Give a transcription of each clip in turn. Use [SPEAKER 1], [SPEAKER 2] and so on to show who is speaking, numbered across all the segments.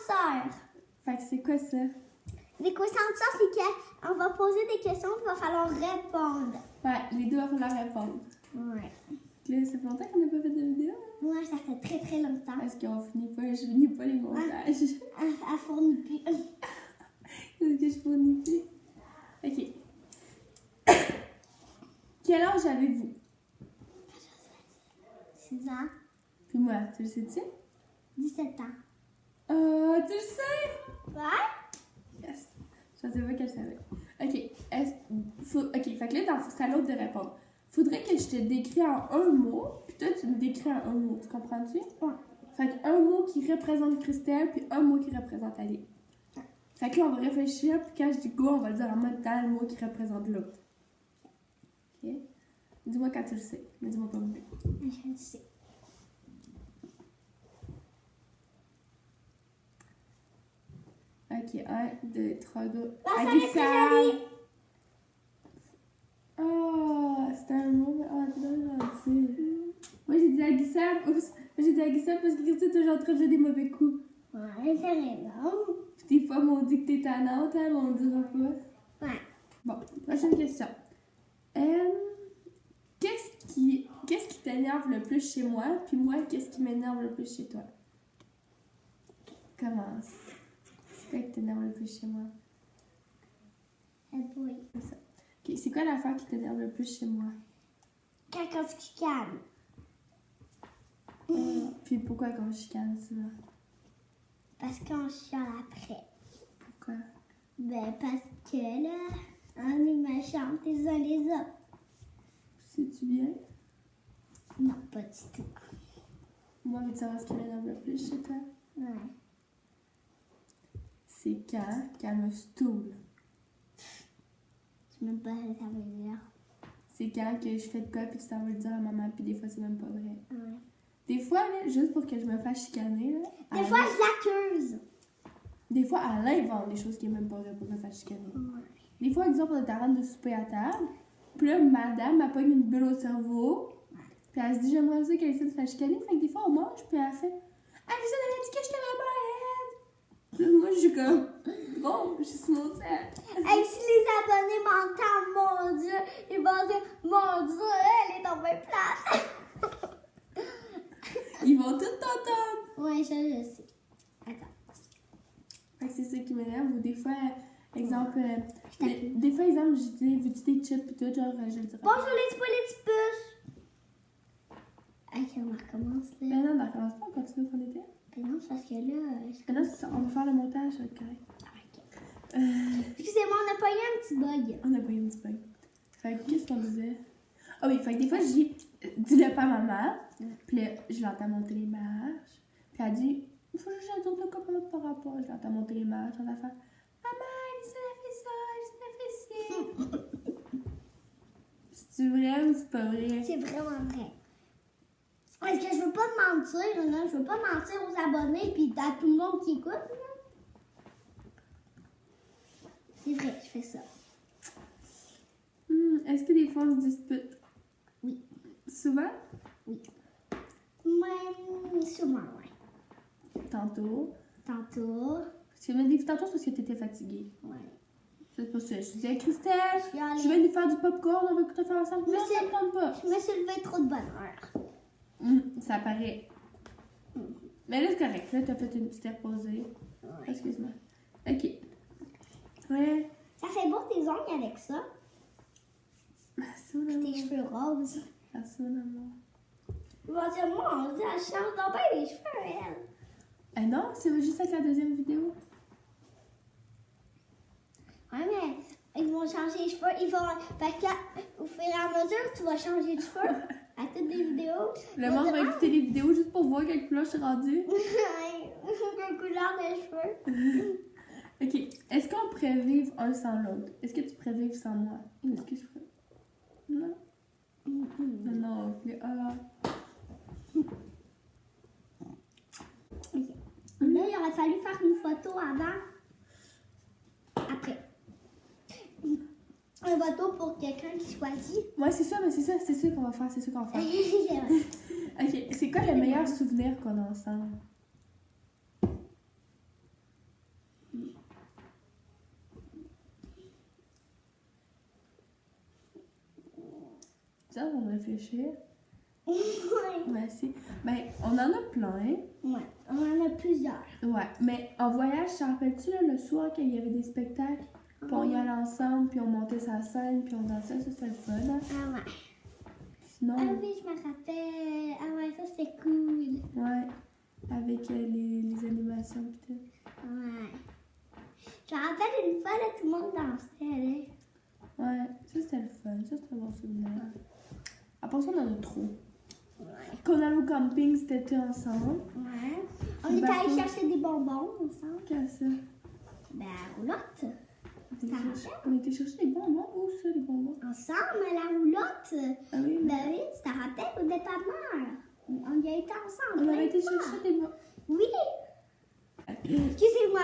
[SPEAKER 1] sœurs.
[SPEAKER 2] Fait que c'est quoi ça?
[SPEAKER 1] Des questions de sœurs, c'est qu'on va poser des questions et il va falloir répondre.
[SPEAKER 2] Ouais, les deux vont falloir répondre.
[SPEAKER 1] Ouais.
[SPEAKER 2] Là, ça fait longtemps qu'on n'a pas fait de vidéo.
[SPEAKER 1] Moi, ça fait très très longtemps.
[SPEAKER 2] Parce qu'on finit pas, je finis pas les montages.
[SPEAKER 1] Elle fournit plus.
[SPEAKER 2] Est-ce que je fournis plus? Ok. Quel âge avez-vous?
[SPEAKER 1] 6 ans.
[SPEAKER 2] Puis moi, tu le sais-tu?
[SPEAKER 1] 17 ans.
[SPEAKER 2] Oh, tu le sais!
[SPEAKER 1] Ouais?
[SPEAKER 2] Yes. Je savais pas qu'elle savait. Ok. Ok, fait que là, c'est à l'autre de répondre. Faudrait que je te décris en un mot, puis toi, tu me décris en un mot. Tu comprends-tu?
[SPEAKER 1] Ouais.
[SPEAKER 2] Fait qu'un mot qui représente Christelle, puis un mot qui représente Ali. Fait que là, on va réfléchir, puis quand je dis go, on va le dire en même temps le mot qui représente l'autre. Ok? Dis-moi quand tu le sais, mais dis-moi pas où.
[SPEAKER 1] Je le sais.
[SPEAKER 2] Ok, 1, 2, 3, go.
[SPEAKER 1] La sœur est
[SPEAKER 2] Aguissab.
[SPEAKER 1] très jolie.
[SPEAKER 2] Oh, c'était un mot. Oh, t'es vraiment gentil. Moi, j'ai dit Aguissab. Oups. Moi, j'ai dit Aguissab parce que Christine est toujours en train de jouer des mauvais coups.
[SPEAKER 1] Ouais, t'as raison.
[SPEAKER 2] Puis des fois, on dit que t'es tannante, hein, mais on le dira pas.
[SPEAKER 1] Ouais.
[SPEAKER 2] Bon, prochaine question. Qu'est-ce qui t'énerve le plus chez moi? Puis moi, qu'est-ce qui m'énerve le plus chez toi? Commence. C'est quoi qui t'énerve le plus chez moi?
[SPEAKER 1] Le bruit.
[SPEAKER 2] C'est ça. Ok, c'est quoi l'affaire qui t'énerve le plus chez moi?
[SPEAKER 1] Quand on se chicane.
[SPEAKER 2] Puis pourquoi quand je chicane ça?
[SPEAKER 1] Parce qu'on chiale après.
[SPEAKER 2] Pourquoi?
[SPEAKER 1] Ben, parce que là, on est méchants les uns les autres.
[SPEAKER 2] Sais-tu bien?
[SPEAKER 1] Non, pas du tout.
[SPEAKER 2] Moi, veux-tu savoir ce qui m'énerve le plus chez toi?
[SPEAKER 1] Ouais.
[SPEAKER 2] C'est quand qu'elle me stoule.
[SPEAKER 1] Je sais même pas ce que ça veut dire.
[SPEAKER 2] C'est quand que je fais de quoi puis tu t'en veux le dire à maman puis des fois c'est même pas vrai.
[SPEAKER 1] Ouais.
[SPEAKER 2] Des fois, là, juste pour que je me fasse chicaner, là,
[SPEAKER 1] Des fois, je l'accuse.
[SPEAKER 2] des fois, elle invente des choses qui sont même pas vraies pour me faire chicaner.
[SPEAKER 1] Ouais.
[SPEAKER 2] Des fois, exemple, on est en train de souper à table, puis là, madame, elle pogne une bulle au cerveau, puis elle se dit, j'aimerais ça qu'elle essaie de se faire chicaner, fait que des fois, on mange, puis elle fait, ah, mais ça, elle a dit que je t'aimais pas, elle. Puis là, moi, je suis comme, bon, je suis sur mon set.
[SPEAKER 1] Hey, si les abonnés m'entendent, mon Dieu, ils vont dire, mon Dieu, elle est dans mes places.
[SPEAKER 2] Ils vont tout t'entendre.
[SPEAKER 1] Ouais, ça, je sais. Attends.
[SPEAKER 2] Fait que c'est ça qui m'énerve, ou des fois, exemple, des fois, exemple, je dis, veux-tu des chips, puis tout, genre, je le dirais.
[SPEAKER 1] Bonjour les petits puces. Ok, on recommence là.
[SPEAKER 2] Ben non, on recommence pas, on continue où on était.
[SPEAKER 1] Ben non, c'est parce que là.
[SPEAKER 2] Ben non, c'est ça, on va faire le montage, ça va être correct.
[SPEAKER 1] Excusez-moi, on a pas eu un petit bug.
[SPEAKER 2] On a pas eu un petit bug. Fait que, qu'est-ce qu'on disait? Ah oui, fait que des fois, je dis, dis-le pas à maman. Puis là, je l'entends monter les marches. Puis elle dit, il faut que j'adore le copain par rapport. Je l'entends monter les marches. On va faire, maman, Elisa a fait ça, Elisa a fait ci. C'est vrai ou c'est pas vrai?
[SPEAKER 1] C'est vraiment vrai. Parce que je veux pas te mentir, là. Je veux pas mentir aux abonnés puis à tout le monde qui écoute, là. C'est vrai, je fais ça.
[SPEAKER 2] Est-ce que des fois on se dispute?
[SPEAKER 1] Oui.
[SPEAKER 2] Souvent?
[SPEAKER 1] Oui. Ouais, sûrement, ouais.
[SPEAKER 2] Tantôt.
[SPEAKER 1] Tantôt.
[SPEAKER 2] Parce que même des tantôt, c'est parce que t'étais fatiguée.
[SPEAKER 1] Ouais.
[SPEAKER 2] C'est pour ça. Je disais, Christelle,
[SPEAKER 1] suis allée.
[SPEAKER 2] je vais lui faire du popcorn, on va écouter faire ensemble.
[SPEAKER 1] Mais
[SPEAKER 2] Non, ça
[SPEAKER 1] c'est-
[SPEAKER 2] me tente pas.
[SPEAKER 1] Je me suis levée trop de bonne heure.
[SPEAKER 2] Ça paraît. Mais là, c'est correct. Là, t'as fait une petite reposée.
[SPEAKER 1] Ouais.
[SPEAKER 2] Excuse-moi. Ok. Ouais.
[SPEAKER 1] Ça fait beau tes ongles avec ça.
[SPEAKER 2] Merci, mon
[SPEAKER 1] Tes
[SPEAKER 2] amour.
[SPEAKER 1] cheveux roses.
[SPEAKER 2] Merci, mon amour.
[SPEAKER 1] Ils vont dire, moi, on dit, elle change donc bien les cheveux, elle.
[SPEAKER 2] Ah non, c'est juste avec la deuxième vidéo.
[SPEAKER 1] Ouais, mais ils vont changer les cheveux. Ils vont. Fait que, au fur et à mesure, tu vas changer de cheveux à toutes les vidéos.
[SPEAKER 2] Le monde va écouter les vidéos juste pour voir quelle couleur je suis rendue.
[SPEAKER 1] Quelle couleur de cheveux.
[SPEAKER 2] Ok. Est-ce qu'on pourrait vivre un sans l'autre? Est-ce que tu pourrais vivre sans moi? Est-ce que je ferais? Non? Non, non, plus. Ah.
[SPEAKER 1] Ok. Là, il aurait fallu faire une photo avant. Après. Une photo pour quelqu'un qui choisit.
[SPEAKER 2] Ouais, c'est ça, mais c'est ça qu'on va faire. C'est ça qu'on va faire. Ok. C'est quoi le meilleur souvenir qu'on a ensemble? Tu es en train de réfléchir?
[SPEAKER 1] Ouais.
[SPEAKER 2] Ouais, si. Ben, on en a plein.
[SPEAKER 1] Ouais, on en a plusieurs.
[SPEAKER 2] Ouais, mais en voyage, te rappelles-tu là, le soir qu'il y avait des spectacles? Puis on y allait ensemble, puis on montait sa scène, puis on dansait, ça c'était le fun. Hein?
[SPEAKER 1] Ah ouais.
[SPEAKER 2] Sinon,
[SPEAKER 1] Ah oui, je me rappelle. Ah ouais, ça c'était cool.
[SPEAKER 2] ouais, avec les animations pis tout.
[SPEAKER 1] Ouais. Je me rappelle une fois, là, tout le monde dansait, là.
[SPEAKER 2] Ouais, ça c'était le fun, ça c'était un bon souvenir. Après ça, on en a trop.
[SPEAKER 1] Ouais.
[SPEAKER 2] Quand on allait au camping, c'était tout ensemble.
[SPEAKER 1] Ouais. On est allé chercher des bonbons ensemble.
[SPEAKER 2] Qu'est-ce que ça?
[SPEAKER 1] Ben, à roulotte.
[SPEAKER 2] On était chercher des bonbons. Où ça, les bonbons?
[SPEAKER 1] Ensemble, à la roulotte.
[SPEAKER 2] Ah oui,
[SPEAKER 1] Ben oui, tu te rappelles, au dépanneur. On y a été ensemble.
[SPEAKER 2] on
[SPEAKER 1] plein
[SPEAKER 2] avait
[SPEAKER 1] de
[SPEAKER 2] été
[SPEAKER 1] fois.
[SPEAKER 2] chercher des bonbons.
[SPEAKER 1] Oui. Excusez-moi.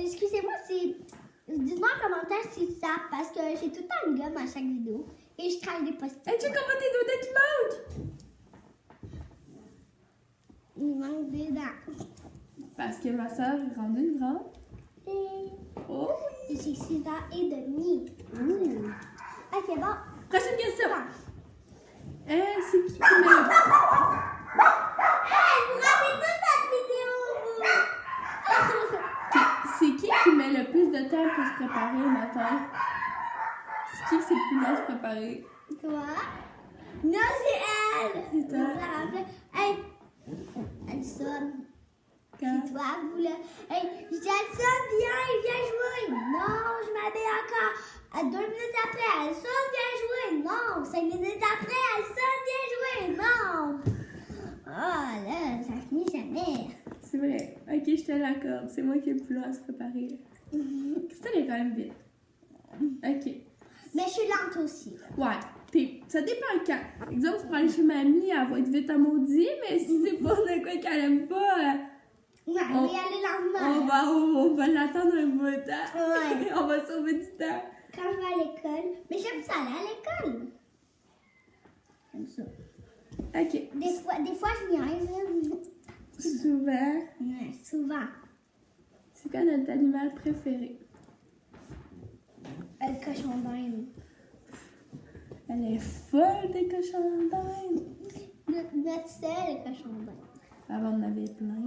[SPEAKER 1] Excusez-moi, c'est... Dites-moi en commentaire si ça, parce que j'ai tout le temps une gomme à chaque vidéo. Et je travaille des post-it.
[SPEAKER 2] Hey, check comment tes doigts qui manquent!
[SPEAKER 1] Il manque des dents.
[SPEAKER 2] Parce que ma soeur est rendue une grande.
[SPEAKER 1] Et
[SPEAKER 2] Oh!
[SPEAKER 1] j'ai 6 ans et demi. Ok, bon.
[SPEAKER 2] Prochaine question!
[SPEAKER 1] Bon.
[SPEAKER 2] C'est qui met le...
[SPEAKER 1] Hey, vous ratez toute cette vidéo,
[SPEAKER 2] C'est qui met le plus de temps pour se préparer le matin? C'est qui c'est le plus long à se préparer?
[SPEAKER 1] vous? Toi? Non, c'est elle.
[SPEAKER 2] C'est toi.
[SPEAKER 1] Je me rappelle. Hey, elle sonne.
[SPEAKER 2] Quand?
[SPEAKER 1] C'est toi, vous là. Hey, je dis à ça, viens jouer. Non, je m'habille encore. À 2 minutes après, elle sonne, viens jouer. Non, 5 minutes après, elle sonne, viens jouer. Non. Ah là, ça finit jamais.
[SPEAKER 2] C'est vrai. Ok, je te l'accorde. C'est moi qui ai le plus long à se préparer. Christelle est quand même vite. Ok.
[SPEAKER 1] Mais je suis lente aussi.
[SPEAKER 2] Ouais. Ça dépend quand. Exemple, pour aller chez mamie, elle va être vite à maudit, mais si c'est pas de quoi qu'elle aime pas,
[SPEAKER 1] Ouais, je vais y aller lentement.
[SPEAKER 2] on va l'attendre un bout de temps.
[SPEAKER 1] Ouais.
[SPEAKER 2] On va sauver du temps.
[SPEAKER 1] Quand je vais à l'école. Mais j'aime ça aller à l'école. J'aime ça.
[SPEAKER 2] Ok.
[SPEAKER 1] Des fois je niaise.
[SPEAKER 2] Souvent.
[SPEAKER 1] Ouais, souvent.
[SPEAKER 2] C'est quoi notre animal préféré?
[SPEAKER 1] Le cochon d'Inde.
[SPEAKER 2] Elle est folle des cochons d'Inde.
[SPEAKER 1] Notre seul cochon d'Inde.
[SPEAKER 2] Avant, on en avait plein.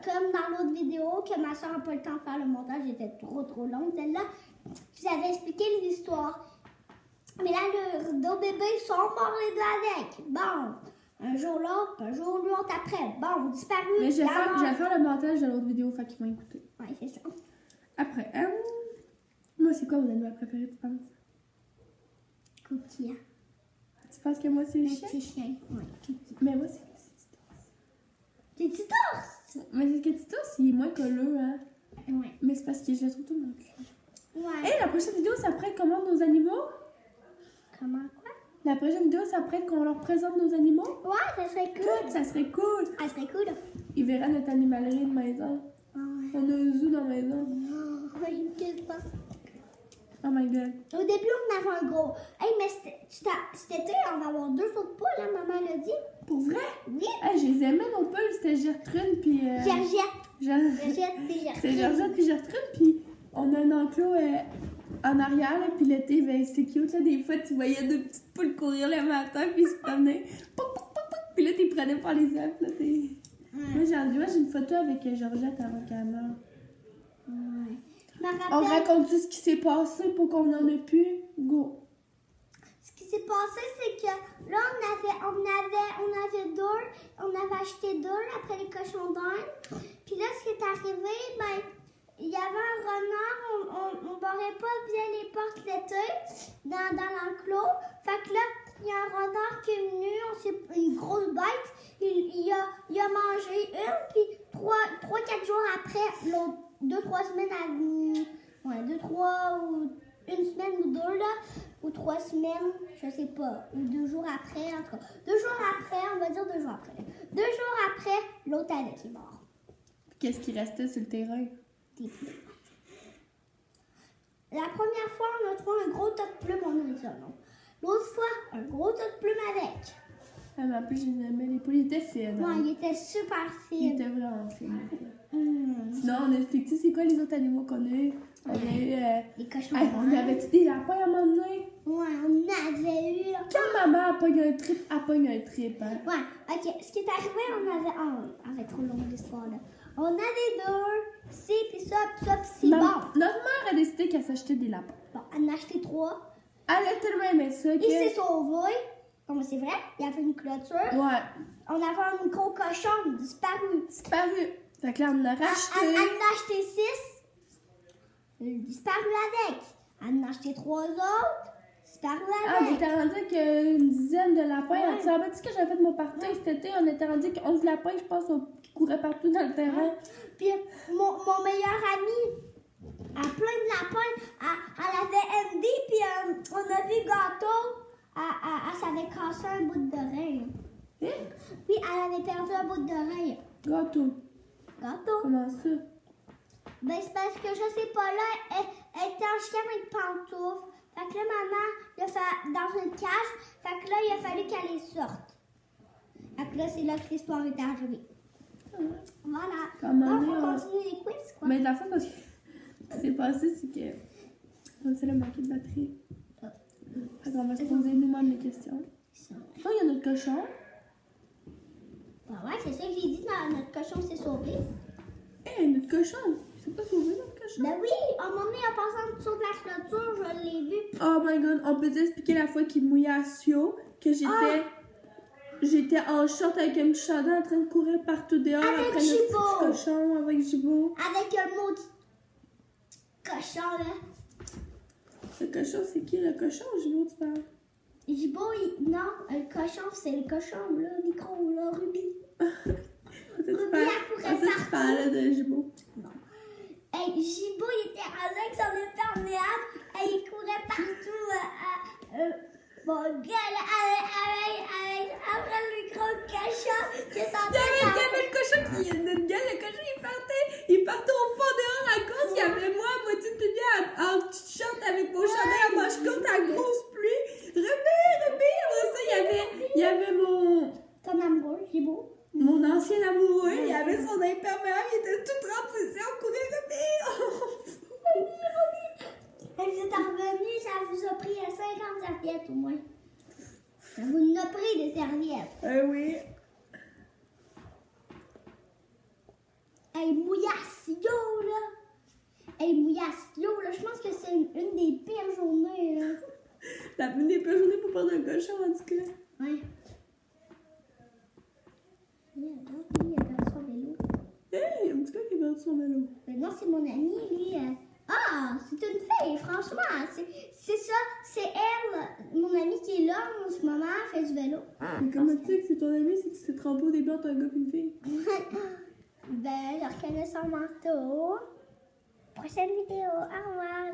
[SPEAKER 1] Comme dans l'autre vidéo, que ma soeur n'a pas le temps de faire le montage, était trop longue. Celle-là, je vous avais expliqué l'histoire. Mais là, nos bébés sont morts les deux avec. Bon, un jour l'autre, un jour l'autre après. Bon, disparu.
[SPEAKER 2] Mais je vais faire le montage de l'autre vidéo, fait qu'ils vont écouter.
[SPEAKER 1] Ouais, c'est ça.
[SPEAKER 2] Après, moi, c'est quoi mon animal préféré, tu penses?
[SPEAKER 1] Cookie.
[SPEAKER 2] Tu penses que moi, c'est le
[SPEAKER 1] Un
[SPEAKER 2] chien?
[SPEAKER 1] petit chien. Ouais, Cookie.
[SPEAKER 2] Mais moi, c'est
[SPEAKER 1] Des petits torses.
[SPEAKER 2] Mais c'est que Titus, il est moins colleux, hein.
[SPEAKER 1] Ouais.
[SPEAKER 2] Mais c'est parce que je le trouve tout mon cul.
[SPEAKER 1] Ouais.
[SPEAKER 2] Hey, la prochaine vidéo, ça prête comment nos animaux?
[SPEAKER 1] Comment quoi?
[SPEAKER 2] La prochaine vidéo, ça prête qu'on leur présente nos animaux?
[SPEAKER 1] Ouais, ça serait cool.
[SPEAKER 2] Tout, ça serait cool.
[SPEAKER 1] Ça serait cool.
[SPEAKER 2] Ils verraient notre animalerie de maison.
[SPEAKER 1] Ouais.
[SPEAKER 2] On a un zoo dans la maison.
[SPEAKER 1] Oh, une queue pas.
[SPEAKER 2] Oh my god.
[SPEAKER 1] Au début, on avait un gros. Hey, mais cet été, on va avoir 2 autres poules, hein, maman l'a dit.
[SPEAKER 2] Pour vrai?
[SPEAKER 1] Oui.
[SPEAKER 2] Hey, je les aimais, nos poules. C'était Gertrude, puis...
[SPEAKER 1] Georgette. Georgette, puis
[SPEAKER 2] C'est
[SPEAKER 1] Gertrude.
[SPEAKER 2] Georgette, puis Gertrude, puis on a un enclos en arrière, là, puis l'été, ben, c'est cute, là. Des fois, tu voyais 2 petites poules courir le matin, puis ils se promenaient. Pouc, pouc, pouc, pouc. Puis là, tu les prenais par les ailes, là. Moi, j'ai une photo avec Georgette avant qu'elle meure.
[SPEAKER 1] Ouais. Je me
[SPEAKER 2] On
[SPEAKER 1] rappelle,
[SPEAKER 2] raconte-tu ce qui s'est passé pour qu'on en ait plus? Go!
[SPEAKER 1] ce qui s'est passé, c'est que là, on avait acheté 2 après les cochons d'Inde. Puis là, ce qui est arrivé, ben, il y avait un renard, on barrait pas bien les portes l'été dans l'enclos. Fait que là, il y a un renard qui est venu, une grosse bête. Il a mangé une, puis 3-4 jours après, l'autre, 2-3 semaines ouais, 2-3 ou une semaine ou 2 là, ou 3 semaines, je sais pas, ou 2 jours après, en tout cas. 2 jours après, on va dire 2 jours après. 2 jours après, l'autre avec est mort.
[SPEAKER 2] Qu'est-ce qui restait sur le terrain?
[SPEAKER 1] Des plumes. La première fois, on a trouvé un gros tas de plumes, on a dit ça, non. L'autre fois, un gros tas de plumes avec.
[SPEAKER 2] Ah, mais en plus, je les aimais. Les poules, ils étaient fines.
[SPEAKER 1] Ouais,
[SPEAKER 2] Hein?
[SPEAKER 1] il était super
[SPEAKER 2] Ils
[SPEAKER 1] fine.
[SPEAKER 2] étaient vraiment fines.
[SPEAKER 1] Hum.
[SPEAKER 2] Sinon, on explique-tu c'est quoi les autres animaux qu'on a eu? On a eu...
[SPEAKER 1] Les cochons.
[SPEAKER 2] Hey, on avait-tu des lapins à un moment donné?
[SPEAKER 1] Ouais, on avait eu.
[SPEAKER 2] Quand maman a pogné un trip, elle pogne un trip, hein?
[SPEAKER 1] Ouais, ok. Ce qui est arrivé, on avait trop long l'histoire là. On avait deux, ci, puis ça, puis c'est bon.
[SPEAKER 2] Notre mère a décidé qu'elle s'achetait des lapins.
[SPEAKER 1] Bon, on en a acheté 3.
[SPEAKER 2] Elle a tellement aimé ça que...
[SPEAKER 1] Il s'est sauvé. Non, mais c'est vrai, il a fait une clôture.
[SPEAKER 2] Ouais.
[SPEAKER 1] On a fait un gros cochon disparu.
[SPEAKER 2] Disparu. Fait que là, on en a racheté.
[SPEAKER 1] On en a acheté 6. Disparu avec. On en a acheté 3 autres. Disparu
[SPEAKER 2] Ah, on
[SPEAKER 1] avec.
[SPEAKER 2] était rendu avec une dizaine de lapins.
[SPEAKER 1] Ouais.
[SPEAKER 2] Tu savais-tu que j'avais fait mon party cet été? On était rendu avec 11 lapins, je pense, qui couraient partout dans le terrain.
[SPEAKER 1] Puis mon meilleur ami a plein de lapins. Elle avait MD, puis on a vu Gâteau. Elle s'avait cassé un bout d'oreille.
[SPEAKER 2] Hein?
[SPEAKER 1] Oui, elle avait perdu un bout d'oreille.
[SPEAKER 2] Gâteau.
[SPEAKER 1] Gâteau.
[SPEAKER 2] Comment ça?
[SPEAKER 1] Ben, c'est parce que je sais pas, là, elle était en chien avec pantoufles. Fait que là, maman, il a fait dans une cage. Fait que là, il a fallu qu'elle les sorte. Fait que là, c'est là que l'histoire est arrivée. Voilà.
[SPEAKER 2] Comment
[SPEAKER 1] Donc, on
[SPEAKER 2] on-
[SPEAKER 1] continue les quiz, quoi.
[SPEAKER 2] Mais dans le fond, parce que ce qui s'est passé, c'est que. C'est le manqué de batterie. Fait qu'on va se poser nous-mêmes les questions. Oh, il y a notre cochon.
[SPEAKER 1] Ben ouais, c'est ça que j'ai dit, notre cochon s'est sauvé.
[SPEAKER 2] Hé, notre cochon! C'est pas sauvé, notre cochon?
[SPEAKER 1] Ben oui, à un moment donné, en passant en dessous de la clôture, je l'ai vu.
[SPEAKER 2] Oh my god, on peut expliquer la fois qu'il mouillait à Sio, que j'étais en short avec un petit chandail en train de courir partout dehors
[SPEAKER 1] Avec
[SPEAKER 2] après notre
[SPEAKER 1] Gibo.
[SPEAKER 2] petit cochon avec Gibo.
[SPEAKER 1] Avec un maudit cochon, là.
[SPEAKER 2] Le cochon, c'est qui le cochon ou Gibo, tu parles?
[SPEAKER 1] Gibo, non, le cochon, c'est le cochon, là, micro, là, Ruby.
[SPEAKER 2] Tu
[SPEAKER 1] Ruby, elle courait
[SPEAKER 2] tu parlais de Gibo.
[SPEAKER 1] Hey, Gibo, il était rendu avec son imperméable et il courait partout. Mon gars, là, après le micro cochon qui est en
[SPEAKER 2] Il y
[SPEAKER 1] train
[SPEAKER 2] avait le cochon qui notre gueule, le cochon il partait au fond dehors à cause qu'il y avait moi à moitié de en petite short avec mon chandail à manches courtes à grosse pluie. Remets, après ça il y avait
[SPEAKER 1] ton amoureux, Gibo.
[SPEAKER 2] mon ancien amoureux, il avait son imperméable, il était tout rempli, on courait remets.
[SPEAKER 1] Et vous êtes revenu, ça vous a pris 50 serviettes au moins. Ça vous en a pris des serviettes.
[SPEAKER 2] Oui.
[SPEAKER 1] Hey, Mouyassio, là. Hey, Mouyassio, là, je pense que c'est une des pires journées, là.
[SPEAKER 2] Une des pires journées pour prendre un cochon, en tout cas.
[SPEAKER 1] Ouais. Il a perdu son vélo.
[SPEAKER 2] Hey, en tout cas, il a perdu son vélo.
[SPEAKER 1] Mais non, c'est mon ami, lui. Ah, c'est une fille, franchement. C'est ça, c'est elle, mon amie qui est là en ce moment, elle fait du vélo.
[SPEAKER 2] Mais comment tu sais que c'est ton ami si tu t'es trompé au début entre un gars et une fille?
[SPEAKER 1] Ben, je reconnais son manteau. Prochaine vidéo. Au revoir,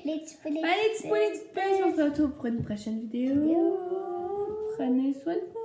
[SPEAKER 1] les petits poulets.
[SPEAKER 2] Allez, les petits poulets, on se retrouve pour une prochaine vidéo. Prenez soin de vous.